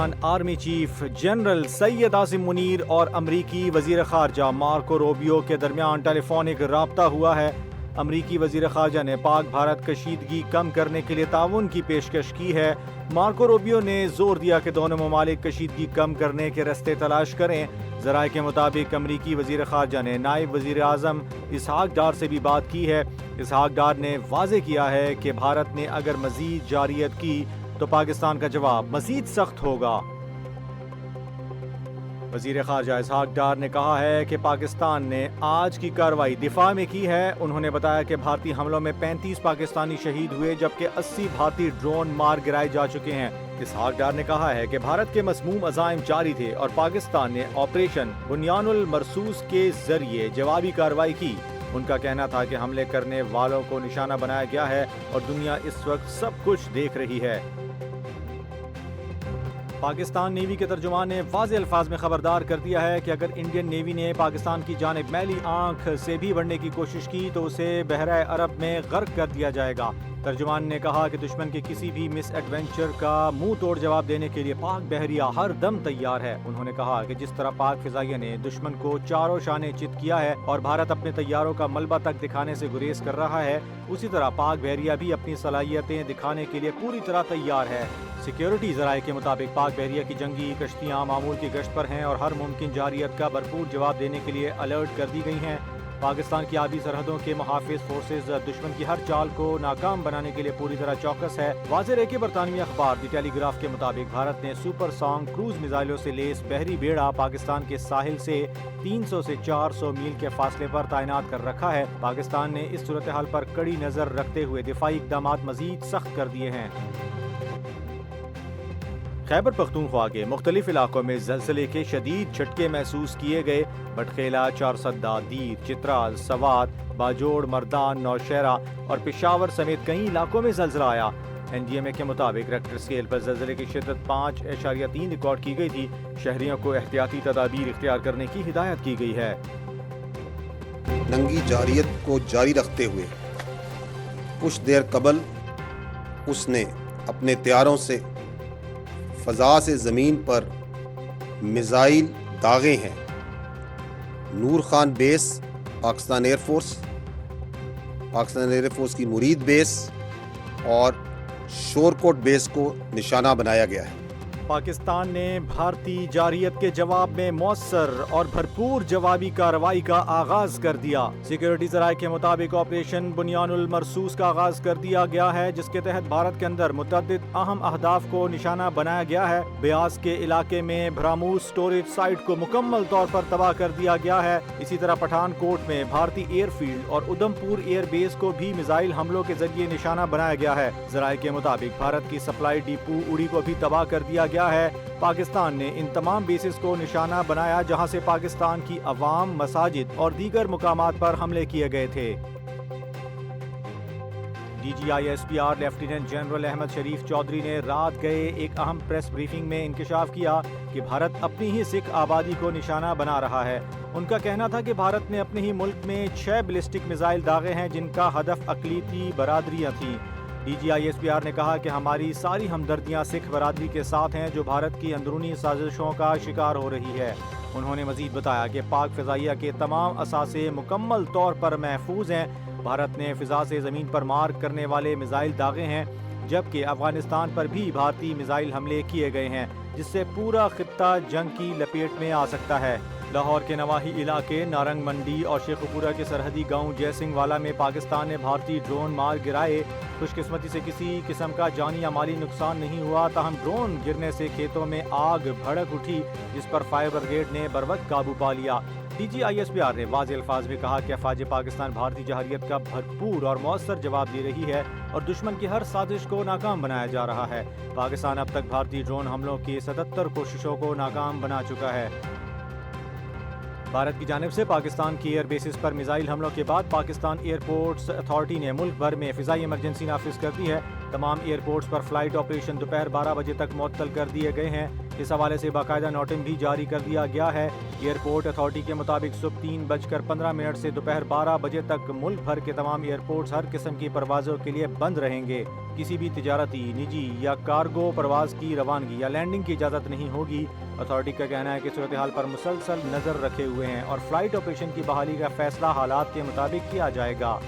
Pakistan army chief general Syed Asim Munir اور امریکی وزیر خارجہ مارکو روبیو کے درمیان ٹیلی فونک رابطہ ہوا ہے۔ امریکی وزیر خارجہ نے پاک بھارت کشیدگی کم کرنے کے لیے تعاون کی پیشکش کی ہے۔ مارکو روبیو نے زور دیا کہ دونوں ممالک کشیدگی کم کرنے کے راستے تلاش کریں۔ ذرائع کے مطابق امریکی وزیر خارجہ نے نائب وزیر اعظم اسحاق ڈار سے بھی بات کی ہے۔ اسحاق ڈار نے واضح کیا ہے کہ بھارت نے اگر مزید جارحیت کی تو پاکستان کا جواب مزید سخت ہوگا۔ وزیر خارجہ اسحاق ڈار نے کہا ہے کہ پاکستان نے آج کی کارروائی دفاع میں کی ہے۔ انہوں نے بتایا کہ بھارتی حملوں میں 35 پاکستانی شہید ہوئے جبکہ 80 بھارتی ڈرون مار گرائے جا چکے ہیں۔ اسحاق ڈار نے کہا ہے کہ بھارت کے مسموم عزائم جاری تھے اور پاکستان نے آپریشن بنیان المرصوص کے ذریعے جوابی کارروائی کی۔ ان کا کہنا تھا کہ حملے کرنے والوں کو نشانہ بنایا گیا ہے اور دنیا اس وقت سب کچھ دیکھ رہی ہے۔ پاکستان نیوی کے ترجمان نے واضح الفاظ میں خبردار کر دیا ہے کہ اگر انڈین نیوی نے پاکستان کی جانب میلی آنکھ سے بھی بڑھنے کی کوشش کی تو اسے بحرہ عرب میں غرق کر دیا جائے گا۔ ترجمان نے کہا کہ دشمن کے کسی بھی مس ایڈونچر کا منہ توڑ جواب دینے کے لیے پاک بحریہ ہر دم تیار ہے۔ انہوں نے کہا کہ جس طرح پاک فضائیہ نے دشمن کو چاروں شانے چت کیا ہے اور بھارت اپنے طیاروں کا ملبہ تک دکھانے سے گریز کر رہا ہے، اسی طرح پاک بحریہ بھی اپنی صلاحیتیں دکھانے کے لیے پوری طرح تیار ہے۔ سیکیورٹی ذرائع کے مطابق پاک بحریہ کی جنگی کشتیاں معمول کی گشت پر ہیں اور ہر ممکن جارحیت کا بھرپور جواب دینے کے لیے الرٹ کر دی گئی ہیں۔ پاکستان کی آبی سرحدوں کے محافظ فورسز دشمن کی ہر چال کو ناکام بنانے کے لیے پوری طرح چوکس ہے۔ واضح ہے کہ برطانوی اخبار دی ٹیلی گراف کے مطابق بھارت نے سپر سانگ کروز میزائلوں سے لیس بحری بیڑا پاکستان کے ساحل سے 300 سے 400 میل کے فاصلے پر تعینات کر رکھا ہے۔ پاکستان نے اس صورتحال پر کڑی نظر رکھتے ہوئے دفاعی اقدامات مزید سخت کر دیے ہیں۔ خیبر پختونخوا کے مختلف علاقوں میں زلزلے کے شدید جھٹکے محسوس کیے گئے۔ بٹخیلا، چارسدہ، دیر، چترال، سوات، باجوڑ، مردان، نوشہرہ اور پشاور سمیت کئی علاقوں میں زلزلہ آیا۔ NDMA کے مطابق ریکٹر اسکیل پر زلزلے کی شدت 5.3 ریکارڈ کی گئی تھی۔ شہریوں کو احتیاطی تدابیر اختیار کرنے کی ہدایت کی گئی ہے۔ ننگی جارحیت کو جاری رکھتے ہوئے کچھ دیر قبل اس نے اپنے طیاروں سے فضا سے زمین پر میزائل داغے ہیں۔ نور خان بیس پاکستان ایئر فورس کی مرید بیس اور شورکوٹ بیس کو نشانہ بنایا گیا ہے۔ پاکستان نے بھارتی جارحیت کے جواب میں مؤثر اور بھرپور جوابی کارروائی کا آغاز کر دیا۔ سیکیورٹی ذرائع کے مطابق آپریشن بنیان المرصوص کا آغاز کر دیا گیا ہے، جس کے تحت بھارت کے اندر متعدد اہم اہداف کو نشانہ بنایا گیا ہے۔ بیاس کے علاقے میں براموس سٹوریج سائٹ کو مکمل طور پر تباہ کر دیا گیا ہے۔ اسی طرح پٹھان کوٹ میں بھارتی ایئر فیلڈ اور ادھمپور ایئر بیس کو بھی میزائل حملوں کے ذریعے نشانہ بنایا گیا ہے۔ ذرائع کے مطابق بھارت کی سپلائی ڈپو اڑی کو بھی تباہ کر دیا گیا ہے۔ پاکستان نے ان تمام بیسز کو نشانہ بنایا جہاں سے پاکستان کی عوام، مساجد اور دیگر مقامات پر حملے کیے گئے تھے۔ DGISPR لیفٹیننٹ جنرل احمد شریف چودھری نے رات گئے ایک اہم پریس بریفنگ میں انکشاف کیا کہ بھارت اپنی ہی سکھ آبادی کو نشانہ بنا رہا ہے۔ ان کا کہنا تھا کہ بھارت نے اپنے ہی ملک میں 6 بیلسٹک میزائل داغے ہیں جن کا ہدف اقلیتی برادریاں تھیں۔ DGISPR نے کہا کہ ہماری ساری ہمدردیاں سکھ برادری کے ساتھ ہیں جو بھارت کی اندرونی سازشوں کا شکار ہو رہی ہے۔ انہوں نے مزید بتایا کہ پاک فضائیہ کے تمام اثاثے مکمل طور پر محفوظ ہیں۔ بھارت نے فضا سے زمین پر مار کرنے والے میزائل داغے ہیں، جبکہ افغانستان پر بھی بھارتی میزائل حملے کیے گئے ہیں، جس سے پورا خطہ جنگ کی لپیٹ میں آ سکتا ہے۔ لاہور کے نواحی علاقے نارنگ منڈی اور شیخوپورہ کے سرحدی گاؤں جے سنگھ والا میں پاکستان نے بھارتی ڈرون مار گرائے۔ خوش قسمتی سے کسی قسم کا جانی یا مالی نقصان نہیں ہوا، تاہم ڈرون گرنے سے کھیتوں میں آگ بھڑک اٹھی جس پر فائر بریگیڈ نے بروقت قابو پا لیا۔ DGISPR نے واضح الفاظ میں کہا کہ افواج پاکستان بھارتی جارحیت کا بھرپور اور مؤثر جواب دے رہی ہے اور دشمن کی ہر سازش کو ناکام بنایا جا رہا ہے۔ پاکستان اب تک بھارتی ڈرون حملوں کی 77 کوششوں کو ناکام بنا چکا ہے۔ بھارت کی جانب سے پاکستان کی ایئر بیسز پر میزائل حملوں کے بعد پاکستان ایئرپورٹس اتھارٹی نے ملک بھر میں فضائی ایمرجنسی نافذ کر دی ہے۔ تمام ایئرپورٹس پر فلائٹ آپریشن دوپہر 12 بجے تک معطل کر دیے گئے ہیں۔ اس حوالے سے باقاعدہ نوٹم بھی جاری کر دیا گیا ہے۔ ایئرپورٹ اتھارٹی کے مطابق صبح 3:15 سے دوپہر 12 بجے تک ملک بھر کے تمام ایئرپورٹس ہر قسم کی پروازوں کے لیے بند رہیں گے۔ کسی بھی تجارتی، نجی یا کارگو پرواز کی روانگی یا لینڈنگ کی اجازت نہیں ہوگی۔ اتھارٹی کا کہنا ہے کہ صورتحال پر مسلسل نظر رکھے ہوئے ہیں اور فلائٹ آپریشن کی بحالی کا فیصلہ حالات کے مطابق کیا جائے گا۔